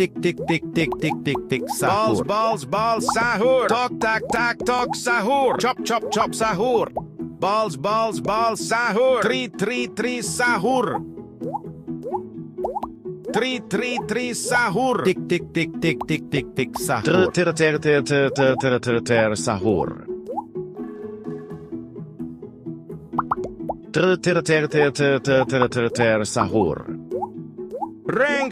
Tik tik tik tik tik tik tik Balls, sahur. balls, balls, sahur. Tok, tak, tak, tok, sahur. Chop, chop, chop, sahur. Balls, balls, balls, sahur. Tri, sahur. Tri, sahur. Tik tik tik tik tik tik tik sahur. Sahur. Sahur. Reng,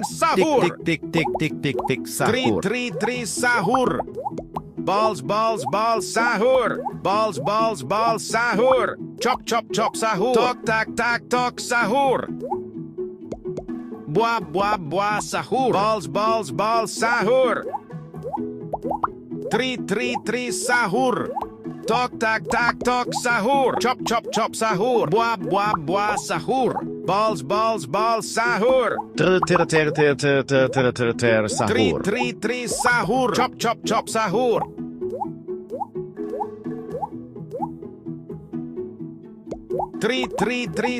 sahur. Tik tik tik tik tik tik sahur. Tri, sahur. Balls, balls, balls, sahur. Balls, balls, balls, sahur. Chop, chop, chop, sahur. Tok, tak, tak, tok, sahur. Bua, bua, sahur. Balls, balls, balls, sahur. Tri, sahur. Tok, tak, tak, tok, sahur. Chop, chop, chop, sahur. Bua, bua, sahur. Balls, balls, balls, sahur. Sahur. Tri, sahur. Chop, chop, chop, sahur. Tri,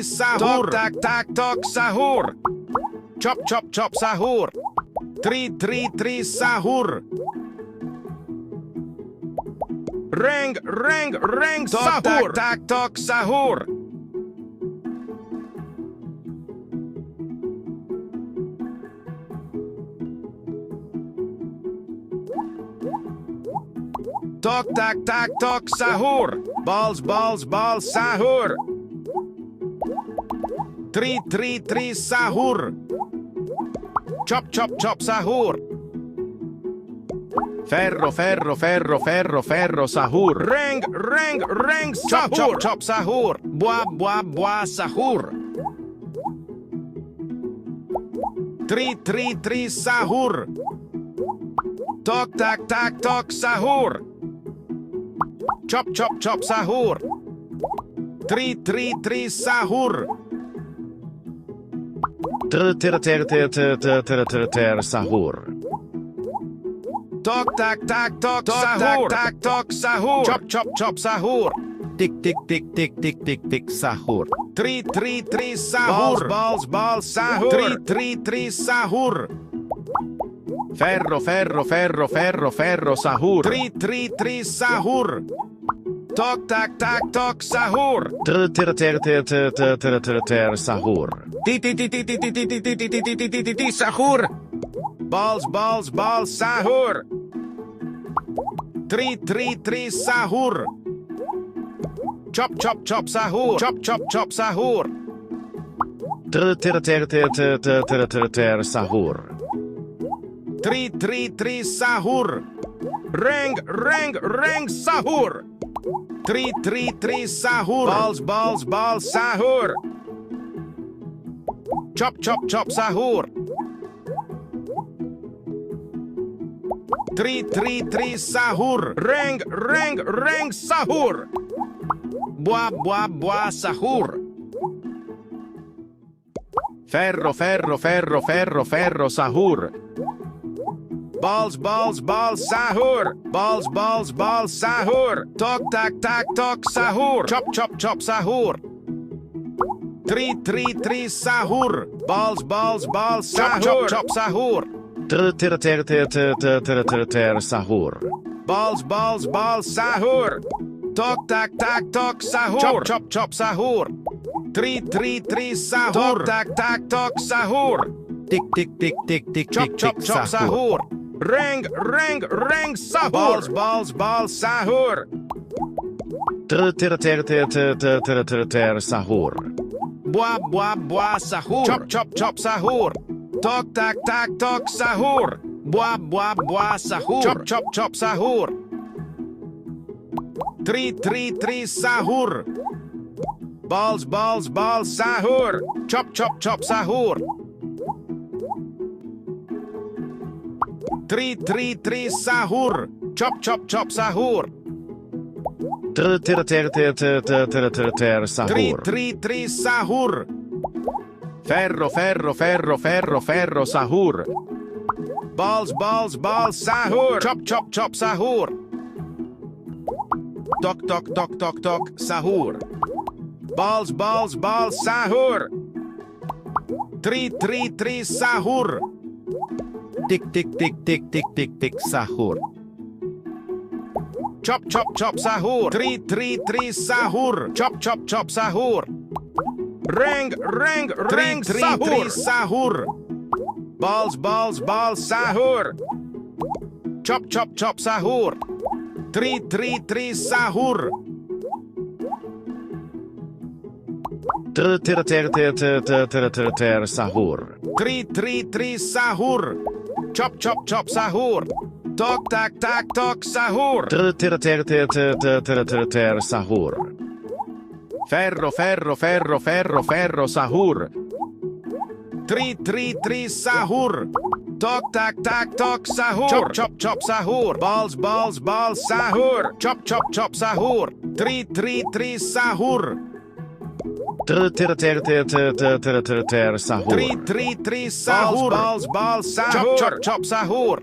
sahur. Tok, tak, tak, tok, sahur. Chop, chop, chop, sahur. Tri, sahur. Reng, sahur. Tak, tak, tok, sahur. Tok, tak, tak, tok, sahur. Balls, balls, balls, sahur. Tri, sahur. Chop, chop, chop, sahur. Ferro, sahur. Reng, sahur. Chop, chop, chop, sahur. Bua, sahur. Tri, sahur. Tok, tak, tak, tok, sahur. Chop, chop, chop, sahur. Tri, sahur. Sahur. Tok, tak, tak, tok, sahur. Tak, tok, sahur. Chop, chop, chop, sahur. Tik tik tik tik tik tik tik sahur. Tri, sahur. Balls, balls, sahur. Tri, sahur. Ferro, sahur. Tri, sahur. Tok, tak, tak, tok, sahur. Sahur. Sahur. Balls, balls, balls, sahur. Tri, sahur. Chop, chop, chop, sahur. Chop, chop, chop, sahur. Sahur. Tri, sahur. Reng, sahur. Tri, sahur. Balls, balls, sahur. Chop, chop, chop, sahur. Tri, sahur. Reng, sahur. Bua, sahur. Ferro, sahur. Balls, balls, sahur. Balls, balls, sahur. Tok, tak, tak, tok, sahur. Chop, chop, chop, sahur. Tri, sahur. Balls, balls, sahur. Chop, chop, chop, sahur. Sahur. Balls, balls, sahur. Tok, tak, tak, tok, sahur. Chop, chop, chop, sahur. Tri, sahur. Tok, tak, tak, tok, sahur. Tik tik tik tik tik Chop, tik chop, tik chop, sahur. sahur. Reng, sahur. Balls, sahur. Sahur. Bua, sahur. Chop, chop, chop, sahur. Tok, tak, tak, tok, sahur. Bua, sahur. Chop, chop, chop, sahur. Tri, sahur. Balls, sahur. Chop, chop, chop, sahur. Tri, sahur. Chop, chop, chop, sahur. Sahur. Tri, sahur. Ferro, sahur. Balls, sahur. Chop, chop, chop, sahur. Tok, sahur. Balls, sahur. Tri, sahur. Tik tik tik tik tik tik tik sahur. Chop chop chop sahur. Tri sahur. Chop chop chop sahur. Ring sahur. Sahur. Balls sahur. Chop chop chop sahur. Tri sahur. Ter sahur. Tri sahur. Chop chop chop sahur. Tok tak tok sahur. Ter sahur. Ferro sahur. Tri sahur. Tok tak tok sahur. Chop chop chop sahur. Balls sahur. Chop chop chop sahur. Tri sahur. Ter sahur. Tri sahur. Balls sahur. Chop chop sahur.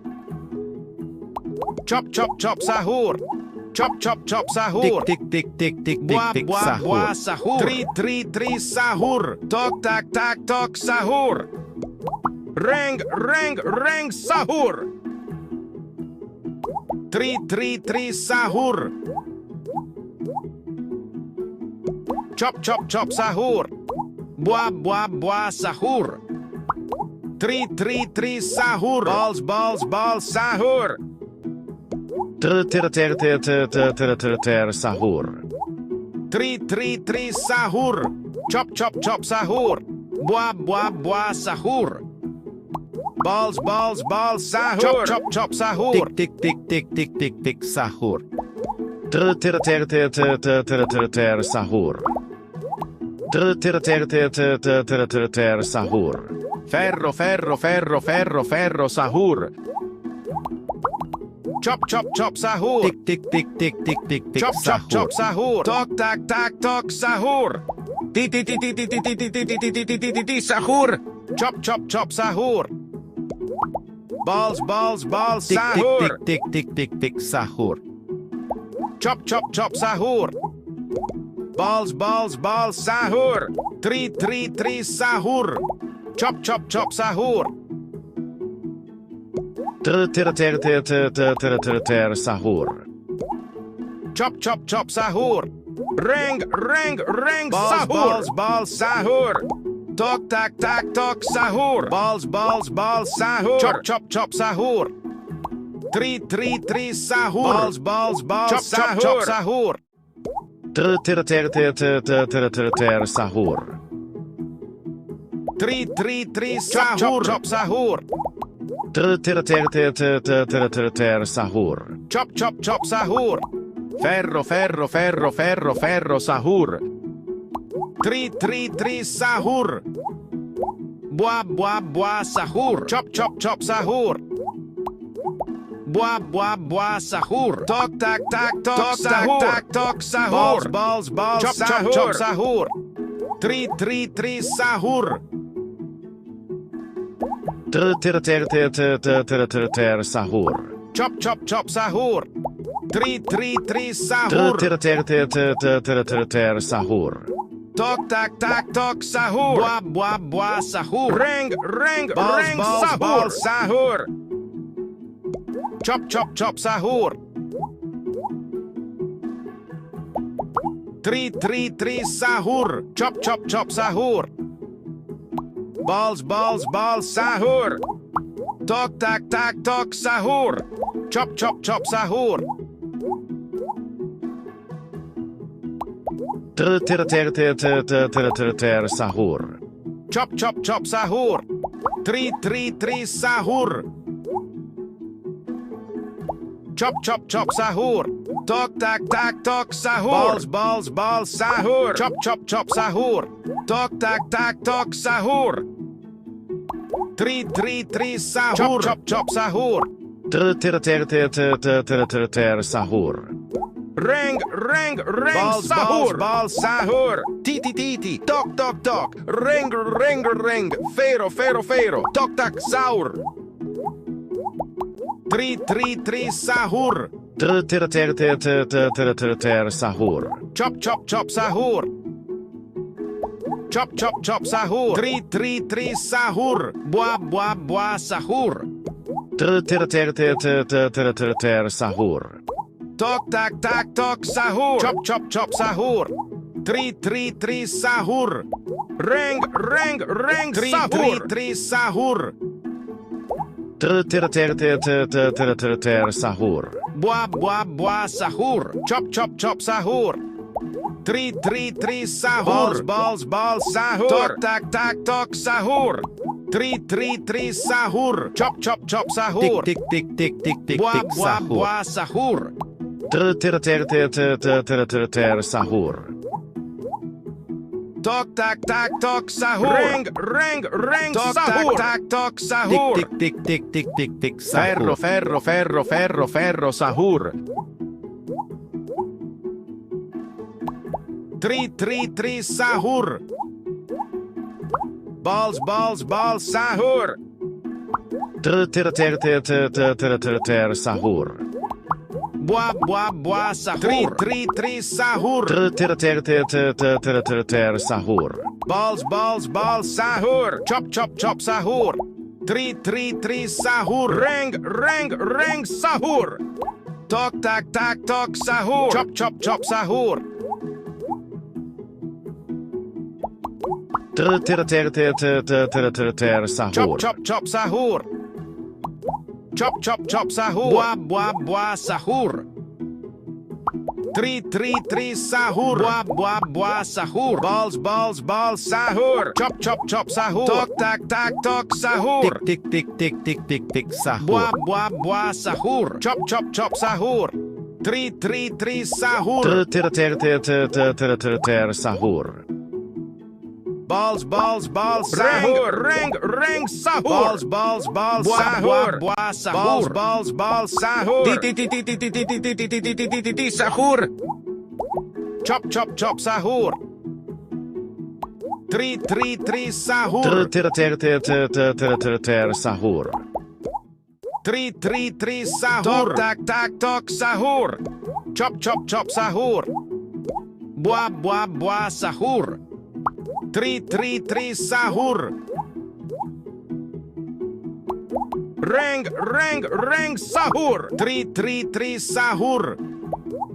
Chop chop chop sahur. Chop chop chop sahur. Tik tik tik tik tik Buah tik buah sahur. sahur. Tri sahur. Tok tak tok sahur. Ring sahur. Tri sahur. Chop chop chop sahur. Buah sahur. Tri sahur. Balls sahur. Ter sahur. Tri sahur. Chop chop chop sahur. Buah sahur. Balls sahur. Chop chop chop sahur. Tik tik tik tik tik tik tik sahur. Ter sahur. Ter sahur. Ferro sahur. Chop chop chop sahur. Tik tik tik tik tik tik tik Chop chop sahur. chop sahur. Tok tak tok sahur. Ti sahur. Chop chop chop sahur. Balls Tik sahur. tik tik tik tik tik sahur. Chop chop chop sahur. Balls sahur. Tri sahur. Chop chop chop sahur. Ter sahur. Chop chop chop sahur. Ring sahur. Balls sahur. Tok tak tok sahur. Balls sahur. Chop chop chop sahur. Tri sahur. Balls chop chop sahur. Ter sahur. Tri sahur. Chop sahur. Ter sahur. Chop chop chop sahur. Ferro sahur. Tri sahur. Buah sahur. Chop chop chop sahur. Buah sahur. Tok tak tok sahur. Balls chop chop sahur. Tri sahur. Ter sahur. Chop chop chop sahur. Tri sahur. Ter sahur. Tok tak tok sahur. Buah sahur. Ring sahur. Sahur. Chop chop chop sahur. Tri sahur. Chop chop chop sahur. Balls sahur. Tok tak tok sahur. Chop chop chop sahur. Ter sahur. Chop chop chop sahur. Tri sahur. Chop chop chop sahur. Tok tak tok sahur. Balls sahur. Chop chop chop sahur. Tok tak tok sahur. Tri sahur. Chop chop sahur. Ter sahur. Ring sahur. Balls sahur. Ti. Tok. Ring. Fero. Tok tak sahur. Tri sahur. Ter sahur. Chop chop sahur. Chop chop sahur. Tri sahur. Buah sahur. Ter sahur. Tok tak tak tok sahur. Chop chop chop sahur. Tri sahur. Reng sahur. Tri sahur. Ter sahur. Bua sahur. Chop chop chop sahur. Tri sahur. Balls sahur. Tok tak tok sahur. Tri sahur. Chop chop chop sahur. Tik sahur. Bua sahur. Ter sahur. Tok tak tok sahur. Reng sahur. Tak tok sahur. Tik sahur. Ferro sahur. Tri sahur. Balls sahur. Ter sahur. Bua sahur. Tri sahur. Ter sahur. Balls sahur. Chop chop sahur. Tri sahur. Reng sahur. Tok tak tok sahur. Chop chop sahur. Ter sahur. Chop sahur. Chop sahur. Bua sahur. Tri sahur. Bua sahur. Balls sahur. Chop sahur. Tok tak tok sahur. Tik sahur. Bua sahur. Chop sahur. Tri sahur. Ter sahur. Balls sahur. Reng sahur. Balls sahur. Bua sahur. Balls sahur. Sahur. Chop sahur. Tri sahur. Ter sahur. Tri sahur. Tok tak tok sahur. Chop sahur. Bua sahur. Tri sahur. Reng sahur. Tri sahur.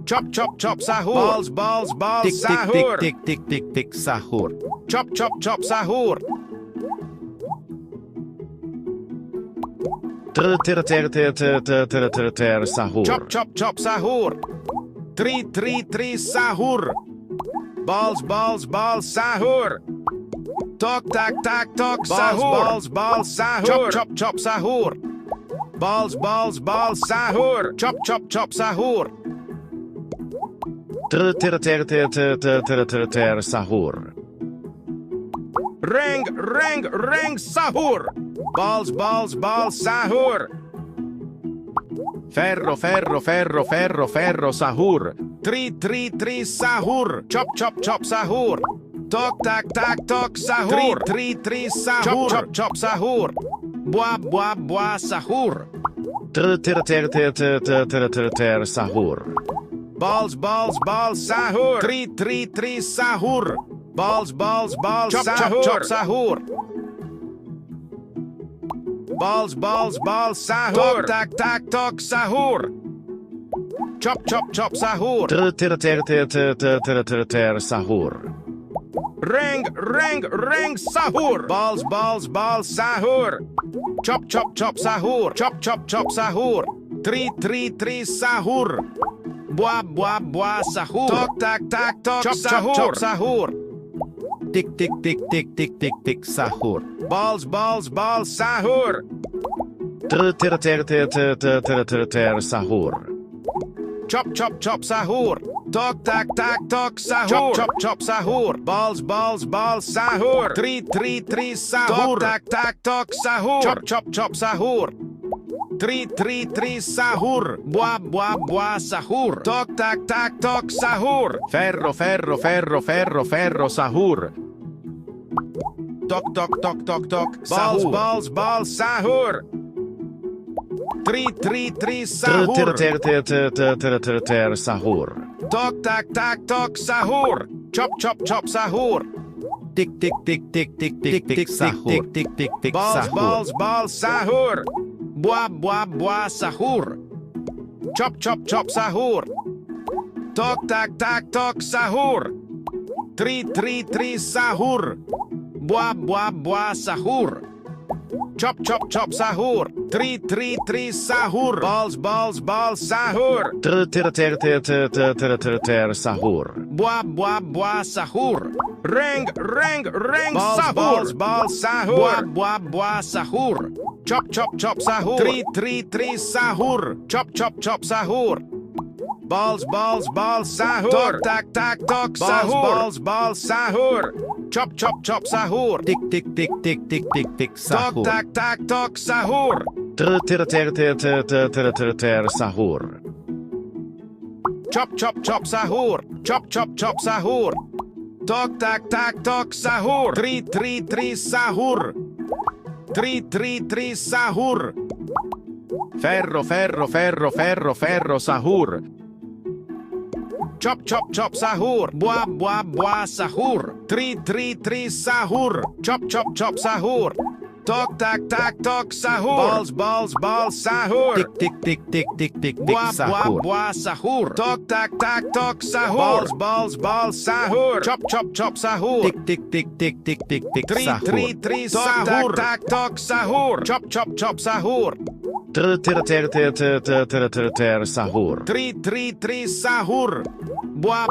Chop sahur. Balls sahur. Tik sahur. Chop sahur. Ter sahur. Chop sahur. Tri sahur. Balls sahur. Tok tak tok sahur. Balls sahur. Chop sahur. Balls sahur. Chop sahur. Ter sahur. Reng sahur. Balls sahur. Ferro sahur. Tri sahur. Chop sahur. Tok tak tok sahur. Tri sahur. Chop sahur. Bua sahur. Ter sahur. Balls sahur. Tri sahur. Balls sahur. Chop sahur. Balls sahur. Tok tak tok sahur. Chop sahur. Ter sahur. Reng sahur. Balls sahur. Chop sahur. Chop sahur. Tri sahur. Bua sahur. Tok tak tok sahur. Chop sahur. Tik sahur. Balls sahur. Ter sahur. Chop sahur. Tok tak tok sahur. Chop sahur. Balls sahur. Tri sahur. Tok tak tok sahur. Chop sahur. Tri sahur. Bua sahur. Tok tak tok sahur. Ferro sahur. Tok Sahur. balls sahur. Tri sahur. Ter sahur. Tok tak tok sahur. Chop sahur. Tik sahur. Balls sahur. Buah sahur. Chop chop chop sahur. Tok tak tak tok sahur. Tri sahur. Buah sahur. Chop chop chop sahur. Tri sahur. Balls sahur. Sahur. Buah sahur. Reng sahur. Balls sahur. Buah sahur. Chop chop sahur. Tri sahur. Chop chop sahur. Balls sahur. Tak tok sahur. Balls sahur. Chop chop sahur. Tik sahur. Tak tok sahur. Sahur. Chop chop sahur. Chop chop sahur. Tok tak tok sahur. Tri sahur. Tri sahur. Ferro sahur. Chop chop sahur. Buah sahur. Tri sahur. Chop chop sahur. Tok tak tok sahur. Balls sahur. Tik sahur. Buah sahur. Tok tak tok sahur. Balls sahur. Chop chop sahur. Tik sahur. Tri sahur. Tak tok sahur. Chop chop sahur. Sahur. Tri sahur. Buah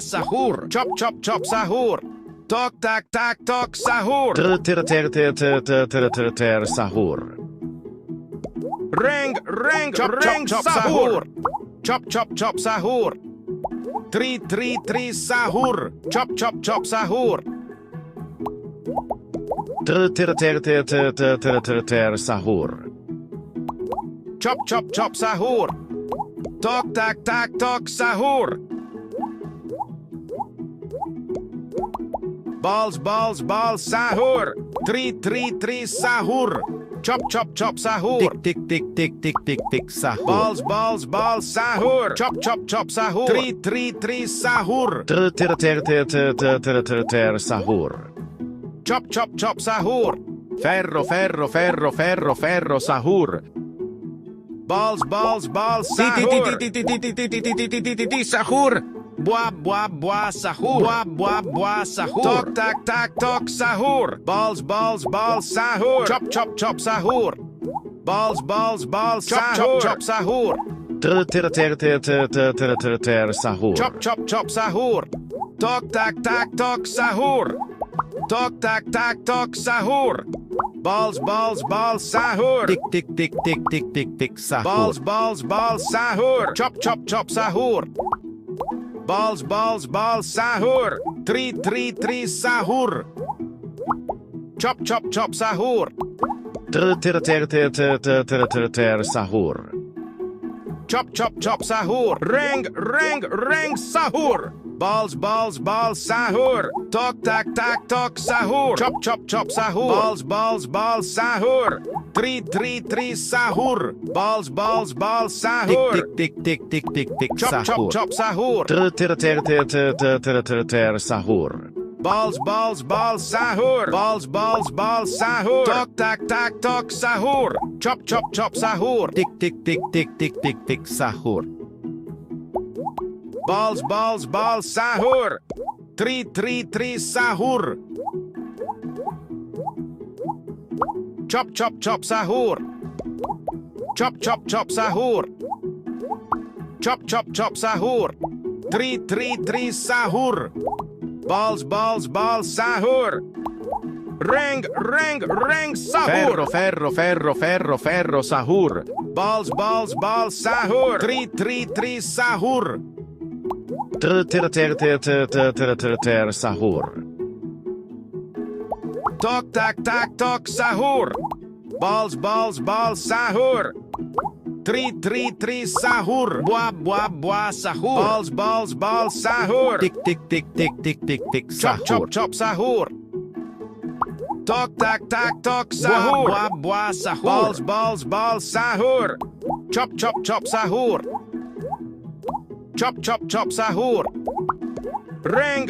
sahur. Chop chop sahur. Tok tak tok sahur. Sahur. Reng sahur. Chop chop sahur. Tri sahur. Chop chop sahur. Sahur. Chop chop sahur. Tok tak tok sahur. Balls sahur. Tri sahur. Chop chop sahur. Tik sahur. Balls sahur. Chop chop sahur. Tri sahur. Sahur. Chop chop sahur. Ferro sahur. Balls sahur. Sahur. Buah sahur. Buah sahur. Tok tak tok sahur. Balls sahur. Chop sahur. Balls sahur. Chop sahur. Sahur. Chop sahur. Tok tak tok sahur. Tok tak tok sahur. Balls sahur. Tik sahur. Balls sahur. Chop sahur. Balls sahur. Tri sahur. Chop chop sahur. Sahur. Chop chop sahur. Reng sahur. Balls sahur. Tok tak tok sahur. Chop chop sahur. Balls sahur. Tri sahur. Balls sahur. Tik Chop sahur. chop sahur. Sahur. Balls sahur. Balls sahur. Tok tak tok sahur. Chop chop sahur. Tik sahur. Balls sahur. Tri sahur. Chop chop sahur. Chop chop sahur. Chop chop sahur. Tri sahur. Balls sahur. Reng sahur. Ferro sahur. Balls sahur. Tri sahur. Sahur. Tok tak tok sahur. Balls sahur. Tri sahur. Buah sahur. Balls sahur. Tik sahur. Chop sahur. Tok tak tok sahur. Buah sahur. Balls sahur. Chop sahur. Chop sahur. Reng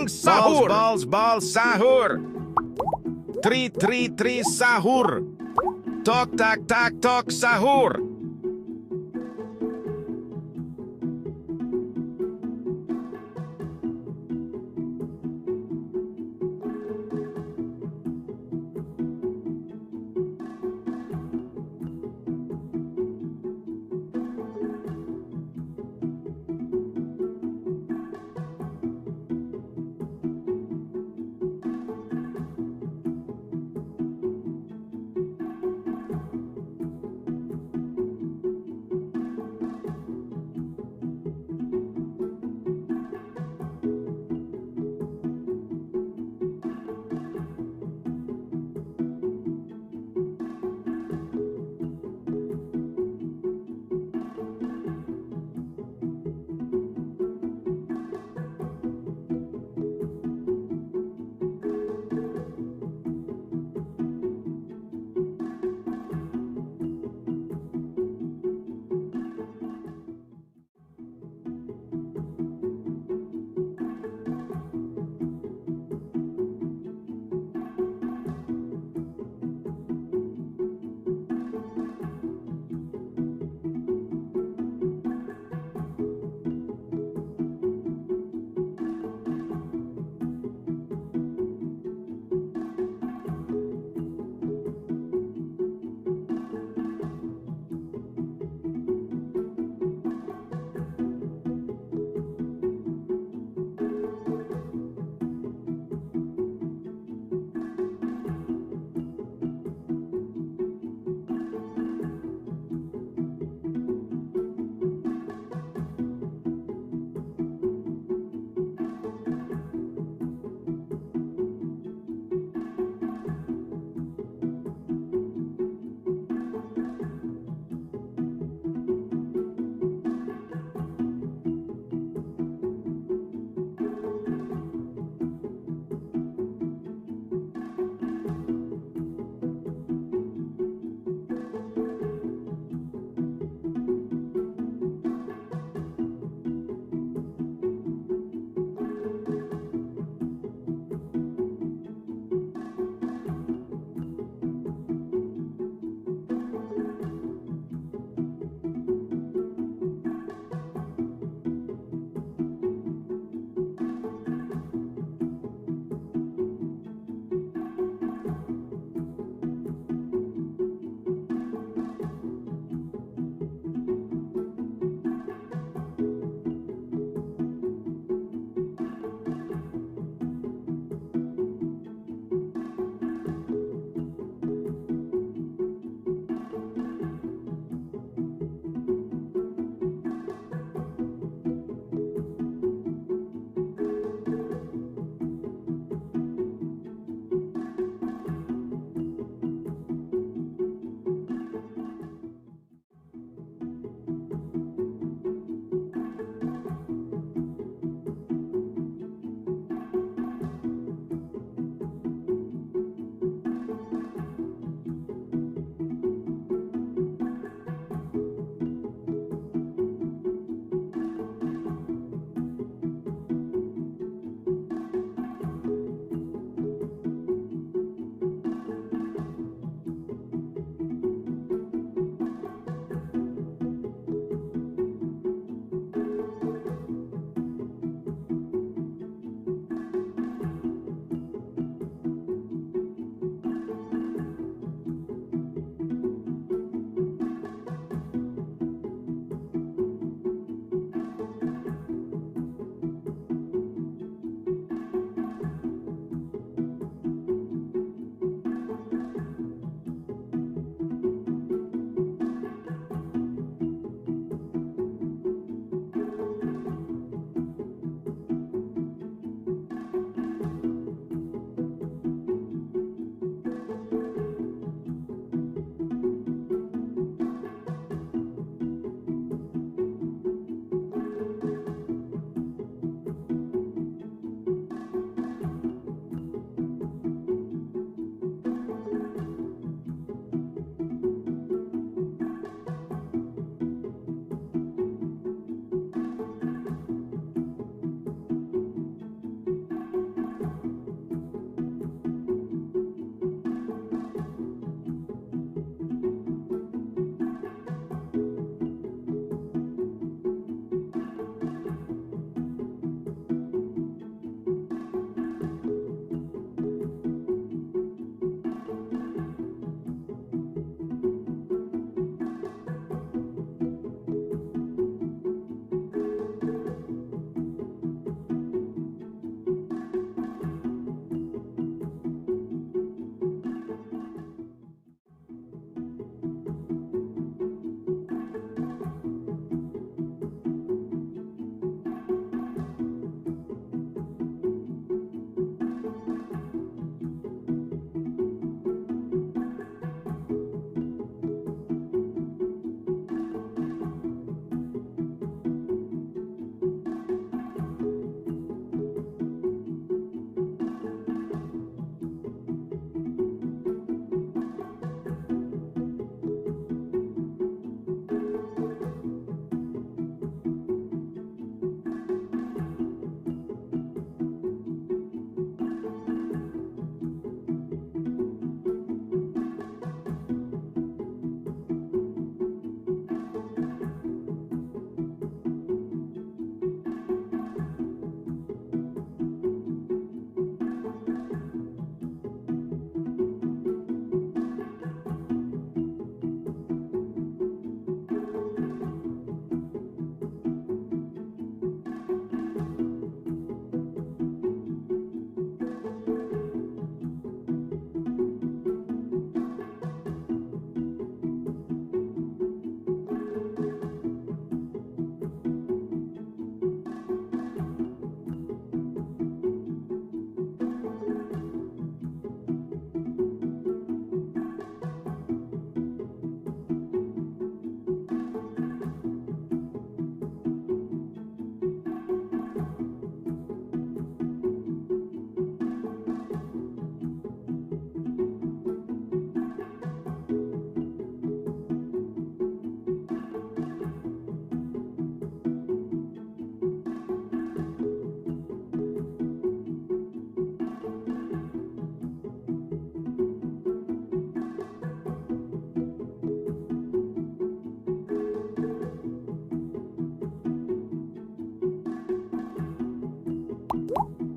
sahur. Balls sahur. Tri sahur. Tok tak tak tok sahur.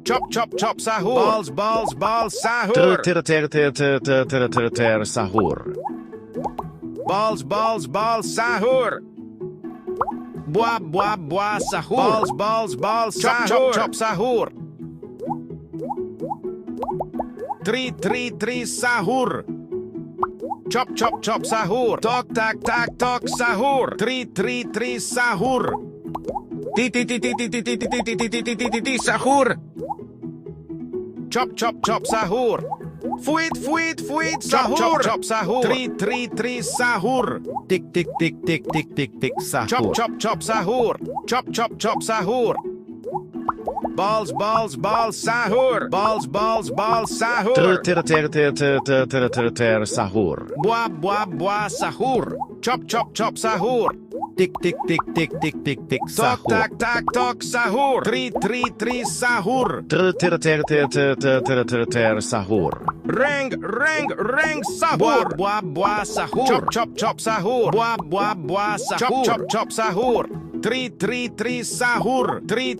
Chop, chop, chop, sahur. Balls, balls, balls, sahur. Ter sahur. Balls, balls, balls, sahur. Bois, bois, bois, sahur. Balls, balls, balls, sahur. Chop, chop, chop, sahur. Tri, sahur. Chop, chop, chop, sahur. Tok, tak, tak, tok, sahur. Tri, sahur. Ti, sahur. Chop, chop, chop, sahur. Fuit, sahur. Chop, chop, sahur. Tri, sahur. Tik tik tik tik tik tik tik Chop, sahur. chop, chop, sahur. Chop, chop, chop, sahur. Balls, balls, balls, sahur. Balls, balls, balls, sahur. Ter sahur. Bois, bois, bois, sahur. Chop, chop, chop, sahur. Tik tik tik tik tik tik tik Tok, sahur. tak, tak, tok, sahur. Tri, sahur. Ter sahur. Reng, sahur. Bois, bois, sahur. Chop, chop, chop, sahur. Bois, bois, sahur. Chop, chop, chop, sahur. Tri, sahur. Tri,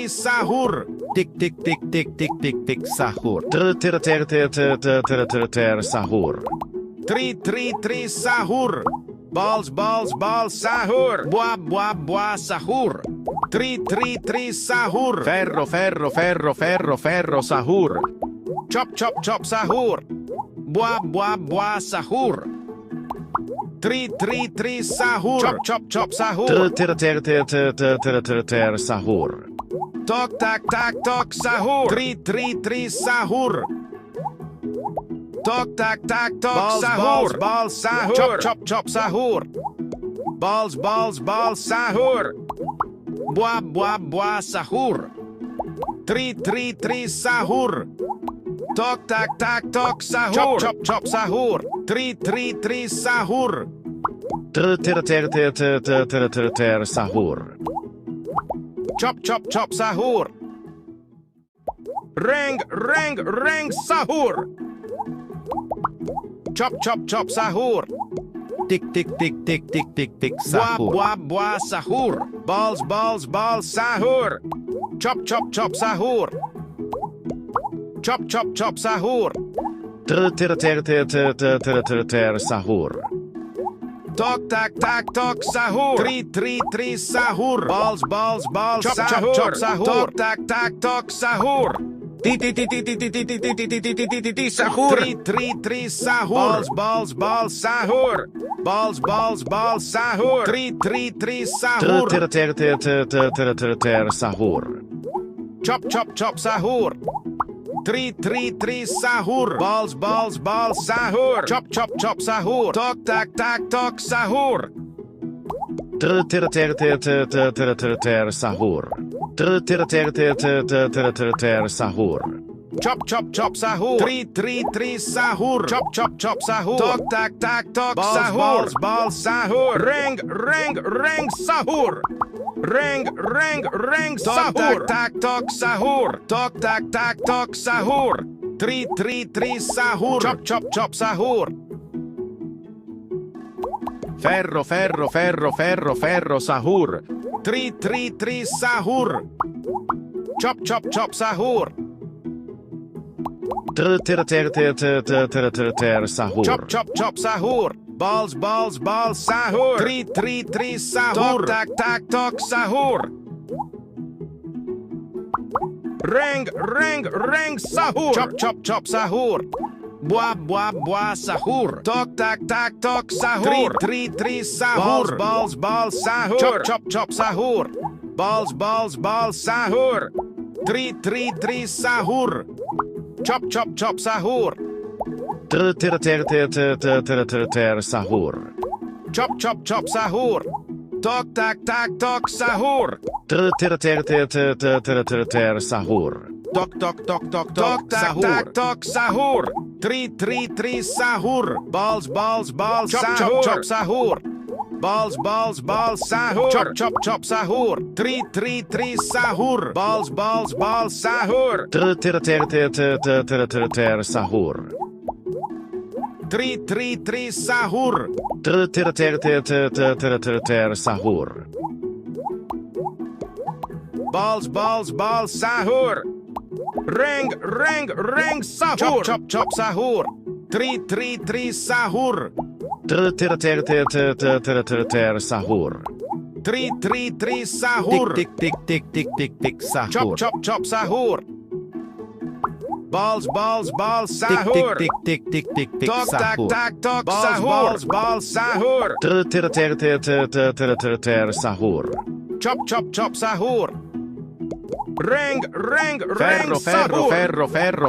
sahur. Tik tik tik tik tik tik tik sahur. Ter sahur. Tri, sahur. Balls, balls, balls, sahur. Bois, bois, sahur. Tri, sahur. Ferro ferro ferro ferro ferro sahur. Chop, chop, chop, sahur. Bois, bois, sahur. Tri, sahur. Chop, chop, chop, sahur. Ter sahur. Tok, tak, tak, tok, sahur. Tri, sahur. Tok, tak, tak, tok, sahur. Balls, sahur. Chop, chop, chop, sahur. Balls, balls, balls, sahur. Bois, bois, sahur. Tri, sahur. Tok, tak, tak, tok, sahur. Chop, chop, chop, sahur. Tri, sahur. Ter sahur. Chop, chop, chop, sahur. Reng, sahur. Chop, chop, chop, sahur. Tik tik tik tik tik tik tik Bois, sahur. bois, sahur. Balls, balls, balls, sahur. Chop, chop, chop, sahur. Chop, chop, chop, sahur. Ter sahur. Tok, tak, tak, tok, sahur. Tri, sahur. Balls, balls, balls, chop, sahur. chop, chop, sahur. Tok, tak, tak, tok, sahur. Sahur. Tri, sahur. Balls, balls, sahur. Balls, balls, sahur. Tri, sahur. Ter sahur. Chop, chop, chop, sahur. Tri, sahur. Balls, balls, sahur. Chop, chop, chop, sahur. Tok, tak, tak, tok, sahur. Ter sahur. Ter sahur. Chop, chop, chop, sahur. Tri, sahur. Chop, chop, chop, sahur. Tok, tak, tak, tok, sahur. Balls, sahur. Reng, sahur. Reng, sahur. Tok, tak, tok, sahur. Tok, tak, tak, tok, sahur. Tri, sahur. Chop, chop, chop, sahur. Ferro ferro ferro ferro ferro sahur. Tri, sahur. Chop, chop, chop, sahur. Ter sahur. Chop, chop, chop, sahur. Balls, balls, sahur. Tri, sahur. Tok, tak, tak, tok, sahur. Reng, sahur. Chop, chop, chop, sahur. Bois, bois, sahur. Tok, tak, tak, tok, sahur. Tri, sahur. Balls, sahur. Chop, chop, chop, sahur. Balls, sahur. Tri, sahur. Chop, chop, chop, sahur. Ter sahur. Chop, chop, chop, sahur. Tok, tak, tak, tok, sahur. Ter sahur. Tok tok tok tok Tok, tok tak, sahur. tak, tok, sahur. Tri, sahur. Balls, Chop, sahur. chop, Chop, sahur. Balls, sahur. Chop, chop, chop, sahur. Tri, sahur. Balls, sahur. Ter sahur. Tri, sahur. Ter sahur. Balls, sahur. Reng sahur. Chop sahur. Tri sahur. Ter sahur. Tri sahur. Tik sahur. Chop sahur. Balls sahur. Tik Tok sahur. tok sahur. Balls sahur. Ter sahur. Chop sahur. Reng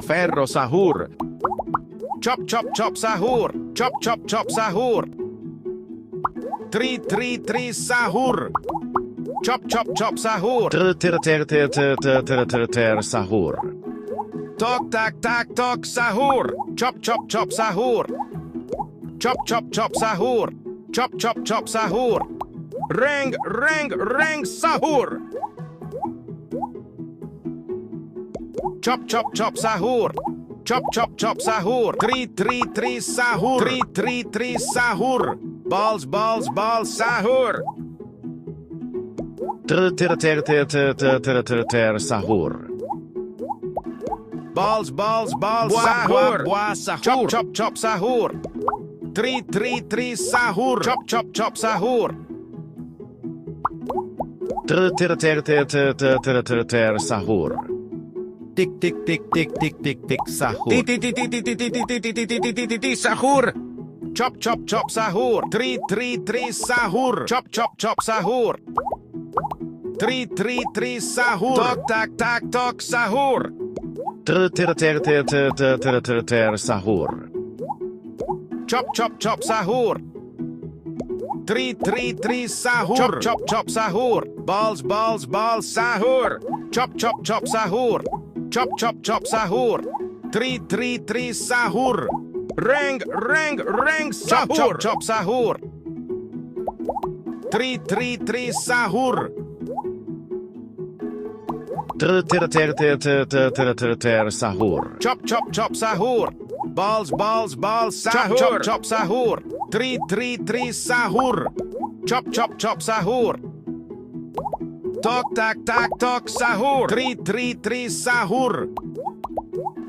Ferro sahur. Chop sahur. Chop sahur. Tri sahur. Chop sahur. Ter sahur. Tok sahur. Chop sahur. Chop sahur. Chop sahur. Reng sahur. Chop sahur. Chop sahur. Tri sahur. Tri sahur. Balls sahur. Ter sahur. Balls sahur. Chop sahur. Tri sahur. Chop sahur. Ter sahur. Tik sahur. Sahur. Chop sahur. Tri sahur. Chop sahur. Tri sahur. Tok sahur. Ter sahur. Chop sahur. Tri sahur. Chop sahur. Balls sahur. Chop sahur. Chop sahur. Tri sahur. Reng sahur. Chop sahur. Tri sahur. Ter sahur. Chop sahur. Balls sahur. Chop sahur. Tri sahur. Chop sahur. Tok sahur. Tri sahur.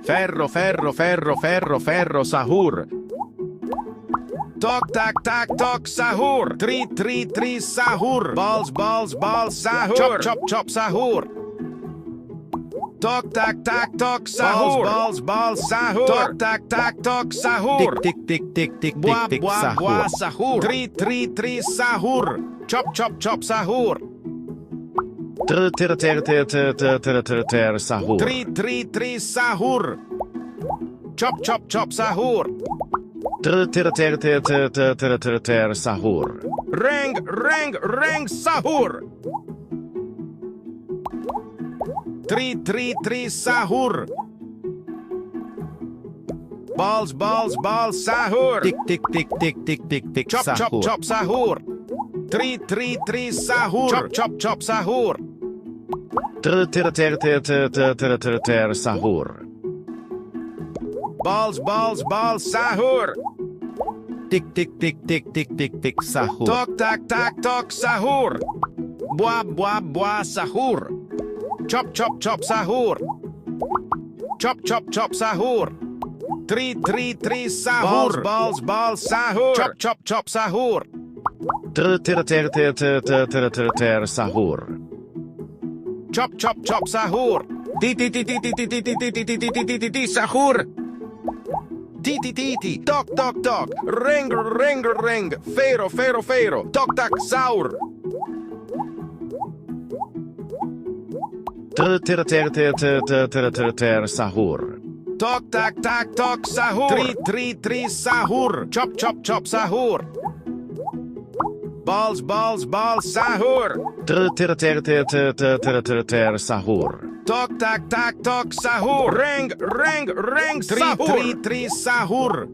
Ferro sahur. Tok sahur. Tri sahur. Balls sahur. Chop sahur. Tok sahur. Balls sahur. Tok sahur. Tik Buah sahur. sahur. Tri sahur. Chop sahur. Ter sahur. Tri sahur. Chop sahur. Ter sahur. Reng sahur. Tri sahur. Balls sahur. Tik sahur. Chop sahur. Tri sahur. Chop sahur. Ter sahur. Balls sahur. Tik sahur. Tok sahur. Buah sahur. Chop sahur. Chop sahur. Tri sahur. Balls sahur. Chop sahur. Ter sahur. Chop sahur. Sahur. Titi. Tok. Reng. Fero. Tok sahur. Ter sahur. Tok sahur. Tri sahur. Chop sahur. Balls sahur. Ter sahur. Tok sahur. Reng sahur. Tri sahur.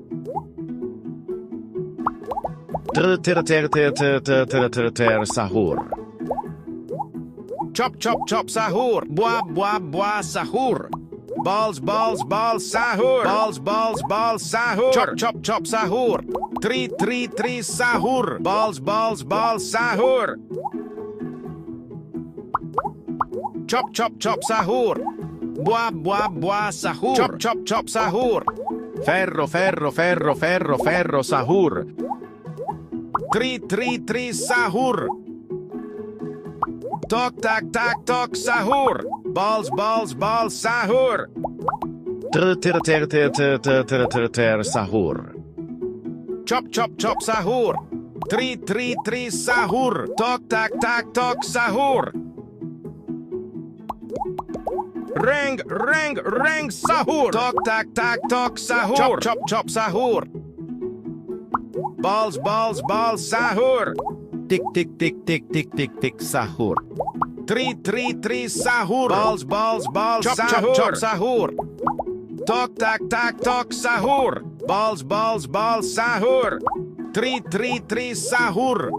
Ter sahur. Chop sahur. Buah sahur. Balls sahur. Balls sahur. Chop sahur. Tri sahur. Balls sahur. Chop sahur. Buah sahur. Chop sahur. Ferro, ferro, ferro, ferro, ferro, sahur. Tri sahur. Tok sahur. Balls sahur. Sahur. Chop sahur. Tri sahur. Tok sahur. Reng sahur. Tok sahur. Chop sahur. Balls sahur. Tik, tik, tik, tik, tik, tik, tik, sahur. Tri sahur. Balls chop sahur. Tok sahur. Balls sahur. Tri sahur.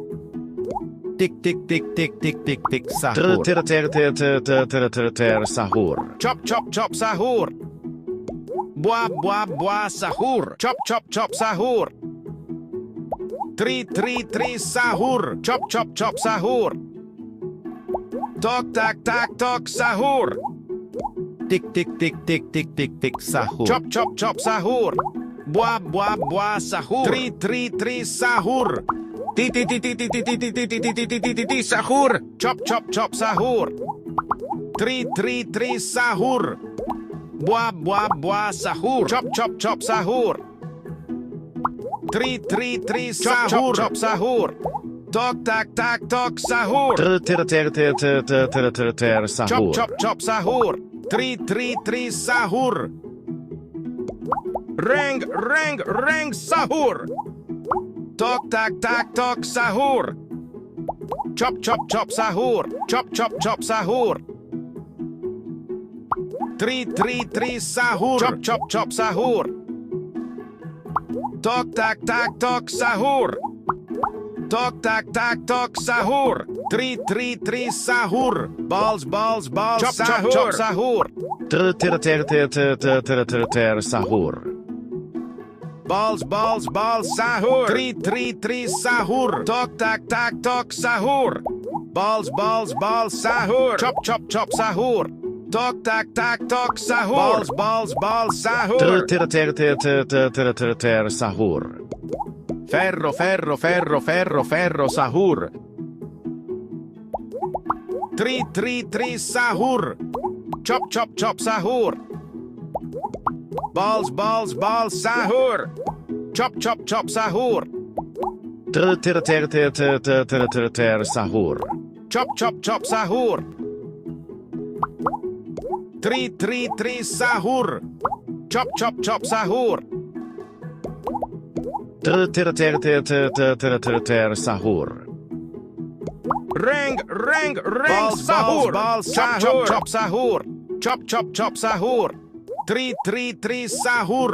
Tik, tik, tik, tik, tik, tik, tik, sahur. Sahur. Chop sahur. Buah sahur. Chop sahur. Tri sahur. Chop sahur. Tok sahur. Tik, tik, tik, tik, tik, tik, tik, sahur. Chop sahur. Buah sahur. Tri sahur. Ti, ti, ti, ti, ti, ti, ti, ti, ti, ti, ti, ti, ti, ti, ti, sahur. Chop sahur. Tri sahur. Buah sahur. Chop sahur. Tri sahur. Chop sahur. Tok sahur. Sahur. Chop sahur. Tri sahur. Reng sahur. Tok sahur. Chop sahur. Chop sahur. Tri sahur. Chop sahur. Tok sahur. Tok sahur. Tri sahur. Balls chop sahur. Sahur. Balls sahur. Tri sahur. Tok sahur. Balls sahur. Chop sahur. Tok sahur. Balls sahur. Sahur. Ferro, ferro, ferro, ferro, ferro, sahur. Tri sahur. Chop sahur. Balls sahur. Chop sahur. Sahur. Chop sahur. Tri sahur. Chop sahur. Sahur. Reng sahur. Chop sahur. Chop sahur. Tri sahur.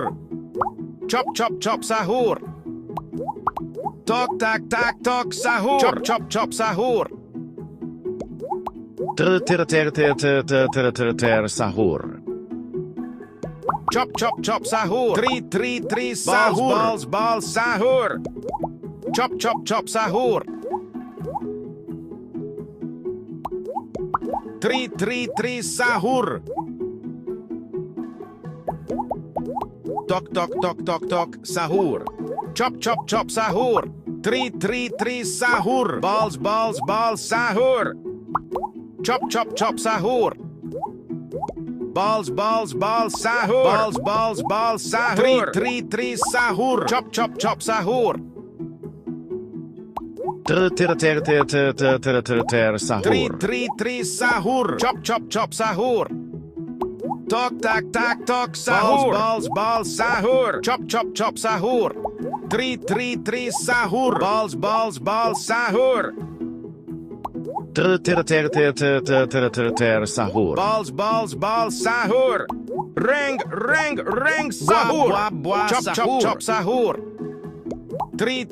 Chop sahur. Tok sahur. Chop sahur. Sahur. Chop sahur. Tri sahur. Balls sahur. Chop sahur. Tri sahur. Tok sahur. Chop sahur. Tri sahur. Balls sahur. Chop sahur. Balls sahur. Balls sahur. Tri sahur. Chop sahur. Sahur. Tri sahur. Chop sahur. Tok sahur. Balls sahur. Chop sahur. Tri sahur. Balls sahur. Sahur. Balls sahur. Reng sahur. Chop sahur. Tri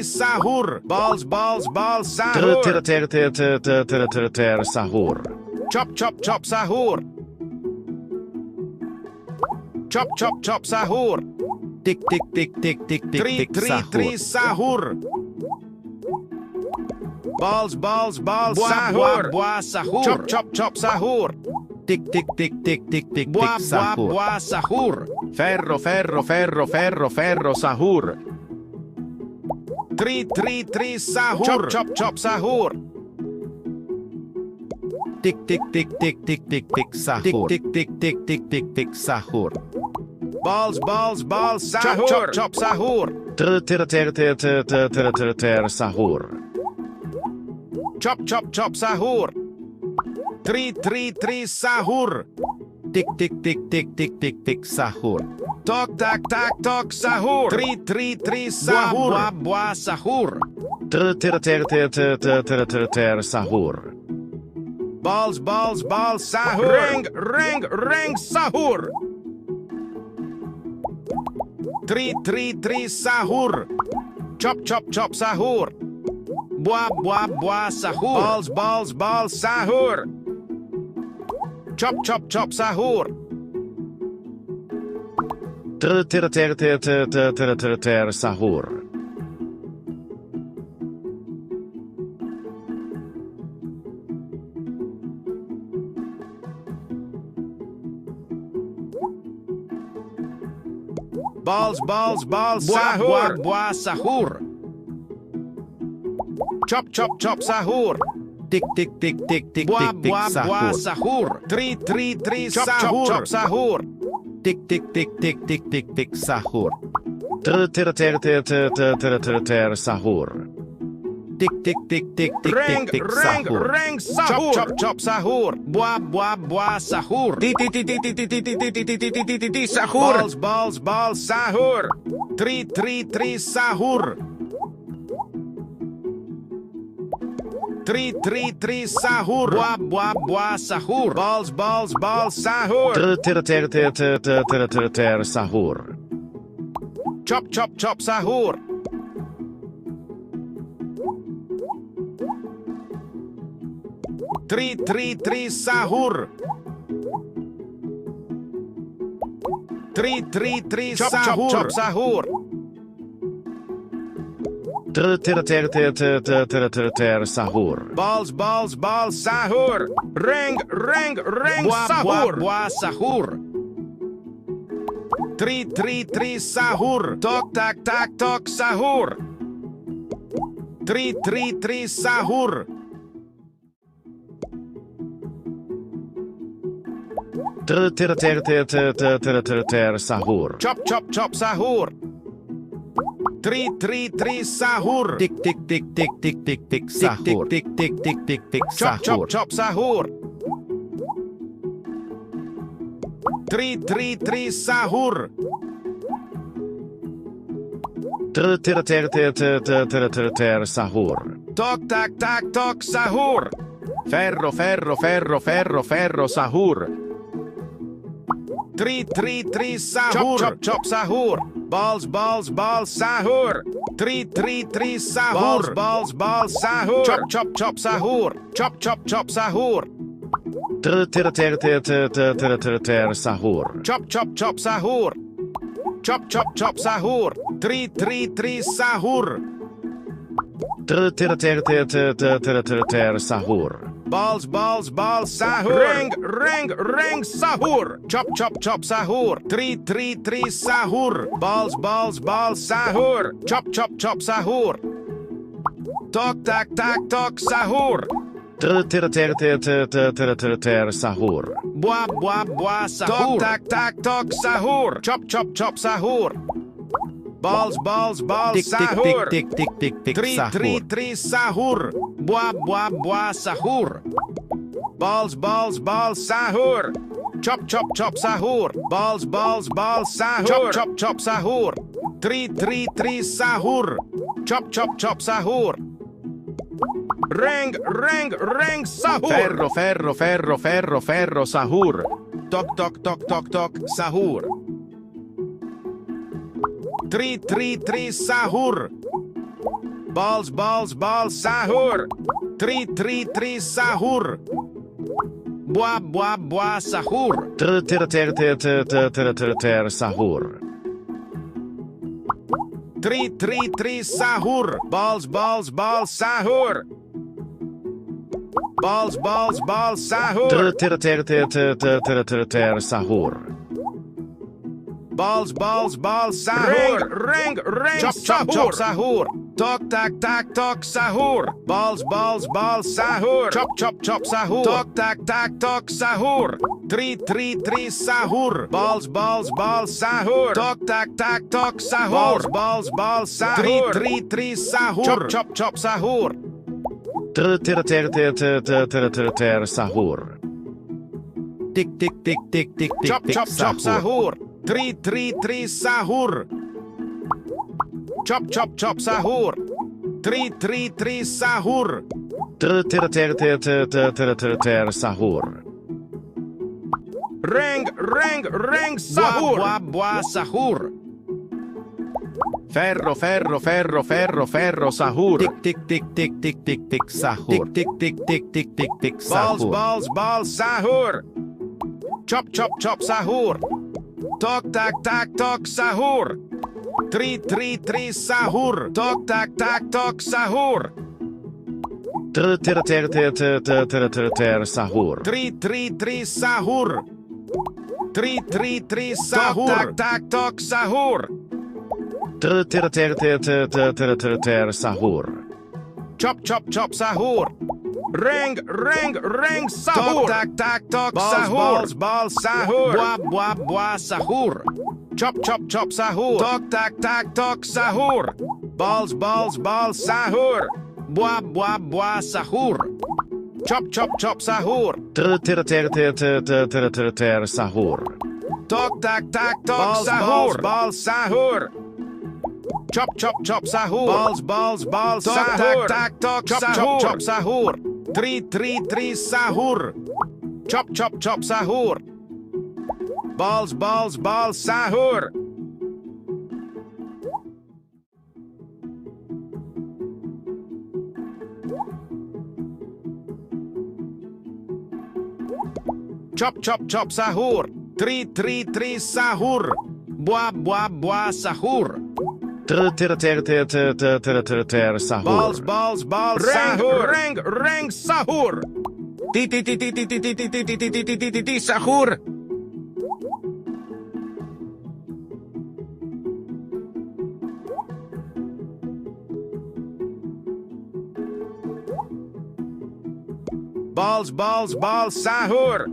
sahur. Balls sahur. Sahur. Chop sahur. Chop sahur. Tik, tik, tik, tik, tik, tik, tik, Tri sahur. sahur. Balls sahur. Buah sahur. Chop sahur. Tik tik tik tik tik tik tik Buah, buah, sahur. buah, sahur. Ferro ferro ferro ferro ferro sahur. Tri, tri, tri, sahur. Chop, chop, chop, sahur. Tik tik tik tik tik tik tik sahur. Tik tik tik tik tik tik sahur. Balls, balls, balls, sahur. Chop, chop, chop, sahur. Sahur. Chop, chop, chop, sahur. Tri, tri, tri, sahur. Tik tik tik tik tik tik tik sahur. Tok, tak, tak, tok, sahur. Tri, tri, tri, sahur. Buah, buah, buah, sahur. Sahur. Balls, balls, balls, sahur. Ring, ring, ring, sahur. Tri, tri, tri, sahur. Chop, chop, chop, sahur. Buah, buah, buah, sahur. Balls, balls, balls, sahur. Chop, chop, chop, sahur. Sahur. Balls, balls, balls, sahur. Buah, buah, sahur. Chop, chop, chop, sahur. Tik tik tik tik tik Buah, tik tik buah, buah, sahur. sahur. Tri, tri, tri, Chop, sahur. chop, Chop, sahur. Tik tik tik tik tik tik tik sahur. Sahur. Tik tik tik tik tik Ring, tik tik ring, sahur. ring, sahur. Chop, chop, chop, sahur. Buah, buah, buah, sahur. Sahur. Balls, balls, balls, sahur. Tri, tri, tri, sahur. Tri, tri, tri, sahur. Buah, buah, buah, sahur. Balls, balls, balls, sahur. Sahur. Chop, chop, chop, sahur. Tri, tri, tri, sahur. Tri, tri, tri, chop, sahur. Chop, chop, sahur. Sahur. Balls, balls, balls, sahur. Ring, ring, ring, buah, sahur. Buah, buah, sahur. Tri, tri, tri, sahur. Tok, tak, tak, tok, sahur. Tri, tri, tri, sahur. Sahur. Chop, chop, chop, sahur. Tri, tri, tri, sahur. Tik tik tik tik tik tik tik sahur. Tik tik tik tik tik Chop, chop, sahur. chop, sahur. Tri, tri, tri, sahur. Sahur. Tok, tak, tak, tok, sahur. Ferro ferro ferro ferro ferro sahur. Tri, tri, tri, sahur. Chop, chop, chop, sahur. Balls, balls, balls, sahur. Tri, tri, tri, sahur. Balls, balls, balls, sahur. Chop, chop, chop, sahur. Chop, chop, chop, sahur. Sahur. Chop, chop, chop, sahur. Chop, chop, chop, sahur. Tri, tri, tri, sahur. Sahur. Balls, balls, balls, sahur. Ring, ring, ring, sahur. Chop, chop, chop, sahur. Tri, tri, tri, sahur. Balls, balls, balls, sahur. Chop, chop, chop, sahur. Tok, tak, tak, tok, sahur. Sahur. Buah, buah, buah, sahur. Tok, tak, tak, tok, sahur. Chop, chop, chop, sahur. Balls, balls, balls, Tik tik sahur. tik tik tik tik tik Tri, tri, sahur. tri, sahur. Buah, buah, buah, sahur. Balls, balls, balls, sahur. Chop, chop, chop, sahur. Balls, balls, balls, sahur. Chop, chop, chop, sahur. Tri, tri, tri, sahur. Chop, chop, chop, sahur. Ring, ring, ring, sahur. Ferro ferro ferro ferro ferro sahur. Tok, tok, tok, tok, tok, sahur. Tri, tri, tri, sahur. Balls, balls, balls, sahur. Tri, tri, tri, sahur. Buah, buah, buah, sahur. Sahur. Tri, tri, tri, sahur. Balls, balls, balls, sahur. Balls, balls, balls, sahur. Sahur. Balls, balls, balls, sahur. Ring, ring, chop, chop, chop, sahur. Tok, tak, tak, tok, sahur. Balls, balls, balls, sahur. Chop, chop, chop, sahur. Tok, tak, tak, tok, sahur. 3, 3, 3, sahur. Balls, balls, balls, sahur. Tok, tak, tak, tok, sahur. Balls, balls, balls, sahur. 3, 3, 3, sahur. Chop, chop, chop, sahur. Sahur. Tik tik tik tik tik tik Chop, tik chop, chop, sahur. sahur. 3, 3, 3, sahur. Chop, chop, chop, sahur. 3, 3, 3, sahur. Sahur. Ring, ring, ring, sahur. Buah, buah, sahur. Ferro ferro ferro ferro ferro sahur. Tik tik tik tik tik tik tik sahur. Tik tik tik tik tik tik tik Balls, sahur. balls, balls, sahur. Chop, chop, chop, sahur. Tok, tak, tak, tok, sahur. 3, 3, 3, sahur. Tok, tak, tak, tok, sahur. Sahur. 3, 3, 3, sahur. 3, 3, 3, sahur. Tok, tak, tak, tok, sahur. Sahur. Chop, chop, chop, sahur. Ring, ring, ring, sahur. Tak, tak, tok, sahur. Balls, balls, sahur. Buah, buah, buah, sahur. Chop, chop, chop, sahur. Tok, tak, tak, tok, sahur. Balls, balls, balls, sahur. Buah, buah, buah, sahur. Chop, chop, chop, sahur. Sahur. Tok, tak, tak, tok, sahur. Balls, sahur. Chop, chop, chop, sahur. Balls, balls, balls, sahur. Tak, tak, tok, chop, chop, chop, sahur. 3, 3, 3, sahur. Chop, chop, chop, sahur. Balls, balls, balls, sahur. Chop, chop, chop, sahur. 3, 3, 3, sahur. Buah, buah, buah, sahur. Balls, balls, balls, sahur. Ring, ring, sahur. Ti ti ti ti ti ti ti ti ti ti ti ti ti ti sahur. Balls, balls, balls, sahur.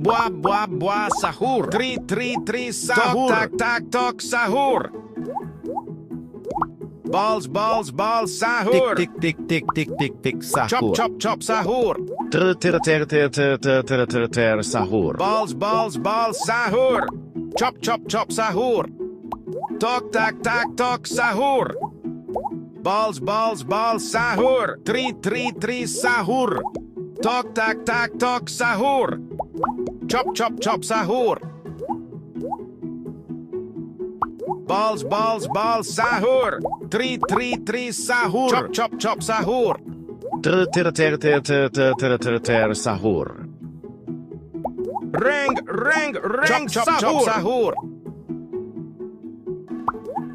Buah, buah, buah, sahur. 3, 3, 3, sahur. Tak, tak, tok, sahur. Balls, balls, balls, sahur. Tik tik tik tik tik tik tik Chop, sahur. chop, chop, sahur. Sahur. Balls, balls, balls, sahur. Chop, chop, chop, sahur. Tok, tak, tak, tok, sahur. Balls, balls, balls, sahur. 3, 3, 3, sahur. Tok, tak, tak, tok, sahur. Chop, chop, chop, sahur. Balls, balls, balls, sahur. 3, 3, 3, sahur. Chop, chop, chop, sahur. Sahur. Ring, ring, ring, chop, chop, chop, sahur.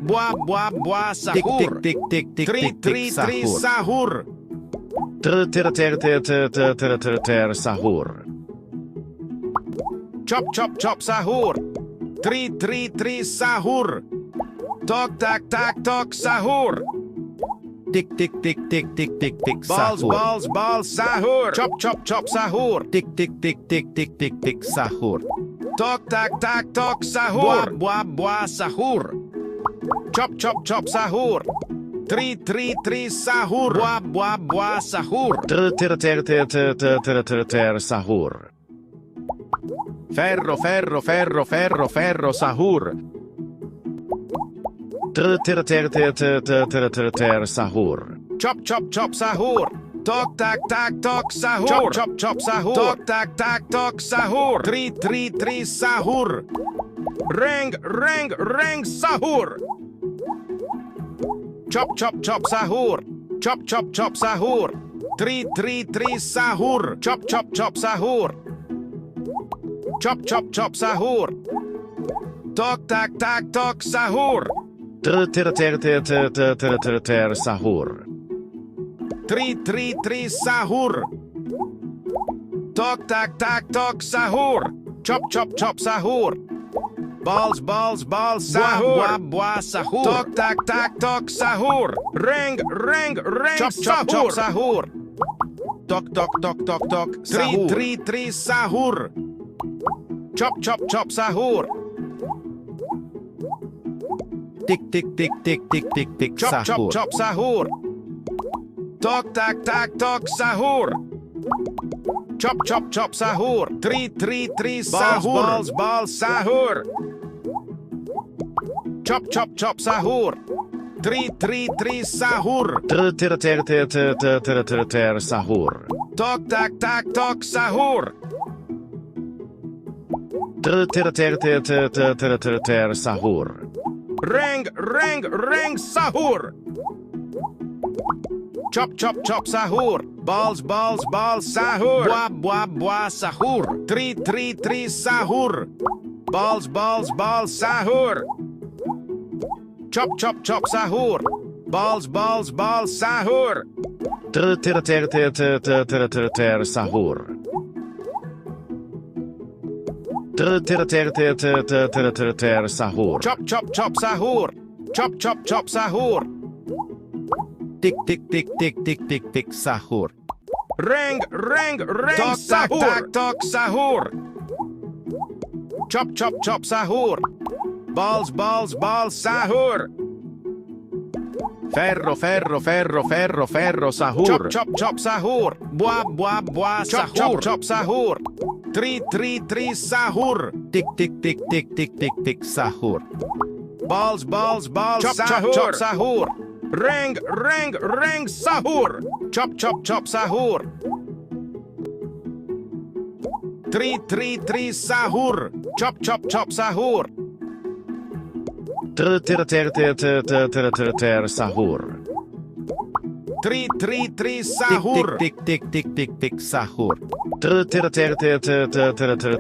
Buah, buah, buah, Tik sahur. tik tik tik tik 3, tik 3, 3, sahur. sahur. Sahur. Chop, chop, chop, sahur. 3, 3, 3, sahur. Tok, tak, tak, tok, sahur. Tik tik tik tik tik tik tik Balls, sahur. balls, balls, sahur. Chop, chop, chop, sahur. Tik tik tik tik tik tik tik sahur. Tok, tak, tak, tok, sahur. Buah, buah, buah, sahur. Chop, chop, chop, sahur. 3, 3, 3, sahur. Buah, buah, buah, sahur. Sahur. Ferro ferro ferro ferro ferro sahur. Sahur. Chop, chop, chop, sahur. Tok, tak, tak, tok, sahur. Chop, chop, chop, sahur. Tok, tak, tak, tok, sahur. 3, 3, 3, sahur. Ring, ring, ring, sahur. Chop, chop, chop, sahur. Chop, chop, chop, sahur. 3, 3, 3, sahur. Chop, chop, chop, sahur. Chop, chop, chop, sahur. Tok, tak, tak, tok, sahur. Ter sahur. 3 sahur. Tok tak tak tok sahur. Chop chop chop sahur. Balls sahur. Buah sahur. Tok tak tak tok sahur. Reng chop chop chop sahur. Tok tok tok tok tok sahur. 3 sahur. Chop chop chop sahur. Tik tik tik tik tik tik tik Chop chop sahur. chop sahur. Tok tak tak tok sahur. Chop chop chop sahur. 3 sahur. Balls sahur. Chop chop chop sahur. 3 sahur. Ter sahur. Tok tak tak tok sahur. Ter sahur. Reng sahur. Chop chop chop sahur. Balls sahur. Buah sahur. 3 sahur. Balls sahur. Chop chop chop sahur. Balls sahur. Ter sahur. Ter sahur. Chop chop chop sahur. Chop chop chop sahur. Tik tik tik tik tik tik tik sahur. Reng Tok, sahur. tak, Tok sahur. Chop chop chop sahur. Balls sahur. Ferro sahur. Chop chop chop sahur. Buah Chop, sahur. chop, Chop sahur. 3 sahur. Tik tik tik tik tik tik tik sahur. Balls Chop, chop, sahur. chop. Sahur. Reng sahur. Chop chop chop sahur. 3 sahur. Chop chop chop sahur. Ter sahur. 3 Tik sahur. tik tik tik tik tik sahur.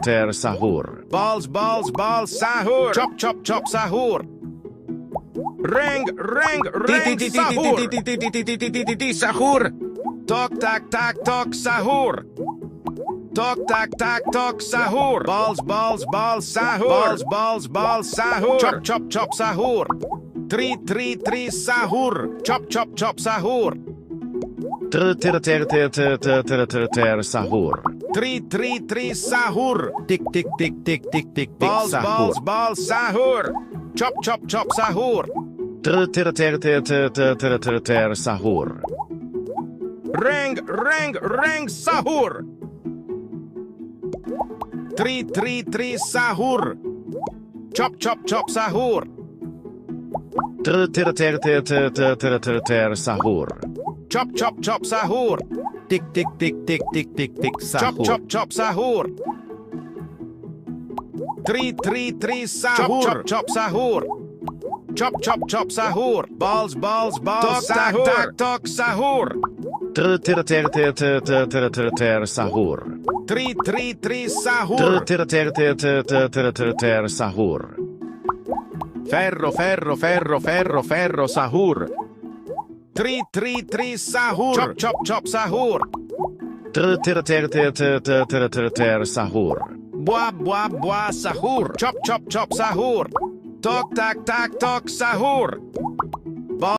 Ter sahur. Balls sahur. Chop chop chop sahur. Reng sahur. Sahur. Tok tak tak tok sahur. Tok tak tak tok sahur. Balls sahur. Balls sahur. Chop chop chop sahur. 3 sahur. Chop chop chop sahur. Ter sahur. 3 sahur. Tik tik tik tik tik tik tik sahur. Balls sahur. Chop chop chop sahur. Ter sahur. Reng sahur. 3 sahur. Chop chop chop sahur. Ter sahur. Chop chop chop sahur. Tik tik tik tik tik tik tik Chop sahur. chop chop sahur. 3 sahur. Chop chop sahur. Chop chop chop sahur. Balls sahur. Tak tok sahur. Ter sahur. 3 sahur. Ter sahur. Ferro sahur. 3 sahur. Chop chop chop sahur. Ter sahur. Buah sahur. Chop chop chop sahur. Tok tak tak tok sahur.